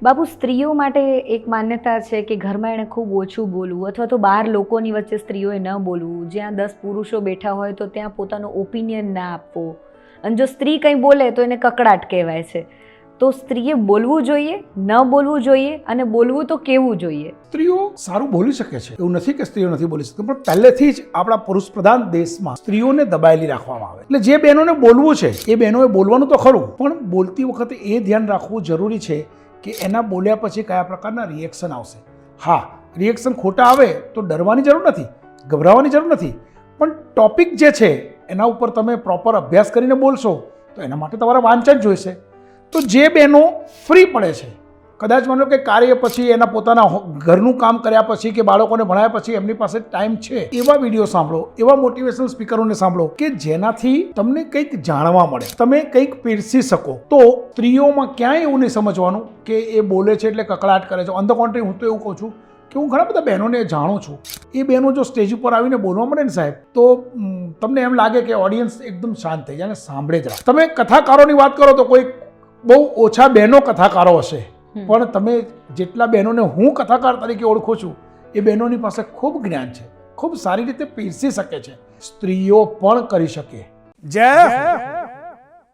બાપુ, સ્ત્રીઓ માટે એક માન્યતા છે કે ઘરમાં એણે ખૂબ ઓછું બોલવું અથવા તો બહાર લોકોની વચ્ચે સ્ત્રીઓએ ન બોલવું. જ્યાં 10 પુરુષો બેઠા હોય તો ત્યાં પોતાનો ઓપિનિયન ના આપવો, અને જો સ્ત્રી કંઈ બોલે તો એને કકડાટ કહેવાય છે. તો સ્ત્રીએ બોલવું જોઈએ, ન બોલવું જોઈએ, અને બોલવું તો કેવું જોઈએ? સ્ત્રીઓ સારું બોલી શકે છે, એવું નથી કે સ્ત્રીઓ નથી બોલી શકતી, પણ પહેલેથી જ આપણા પુરુષ પ્રધાન દેશમાં સ્ત્રીઓને દબાયેલી રાખવામાં આવે. એટલે જે બહેનોને બોલવું છે એ બહેનોએ બોલવાનું તો ખરું, પણ બોલતી વખતે એ ધ્યાન રાખવું જરૂરી છે કે એના બોલ્યા પછી કયા પ્રકારના રિએક્શન આવશે. હા, રિએક્શન ખોટા આવે તો ડરવાની જરૂર નથી, ગભરાવાની જરૂર નથી, પણ ટોપિક જે છે એના ઉપર તમે પ્રોપર અભ્યાસ કરીને બોલશો તો એના માટે તમારે વાંચન જોઈશે. તો જે બહેનો ફ્રી પડે છે, કદાચ માનો કે કાર્ય પછી એના પોતાના ઘરનું કામ કર્યા પછી કે બાળકોને ભણાવ્યા પછી એમની પાસે ટાઈમ છે, એવા વિડીયો સાંભળો, એવા મોટિવેશનલ સ્પીકરોને સાંભળો કે જેનાથી તમને કંઈક જાણવા મળે, તમે કંઈક પીરસી શકો. તો સ્ત્રીઓમાં ક્યાંય એવું નહીં સમજવાનું કે એ બોલે છે એટલે કકળાટ કરે છે. ઓન ધ કોન્ટ્રી, હું તો એવું કહું છું કે હું ઘણા બધા બહેનોને જાણું છું, એ બહેનો જો સ્ટેજ ઉપર આવીને બોલવા મળે ને સાહેબ, તો તમને એમ લાગે કે ઓડિયન્સ એકદમ શાંત થઈ જાય અને સાંભળે જ રાખે. તમે કથાકારોની વાત કરો તો કોઈ બહુ ઓછા બહેનો કથાકારો હશે, પણ તમે જેટલા બહેનોને હું કથાકાર તરીકે ઓળખું છું એ બહેનોની પાસે ખૂબ જ્ઞાન છે, ખૂબ સારી રીતે પીરસી શકે છે. સ્ત્રીઓ પણ કરી શકે. જય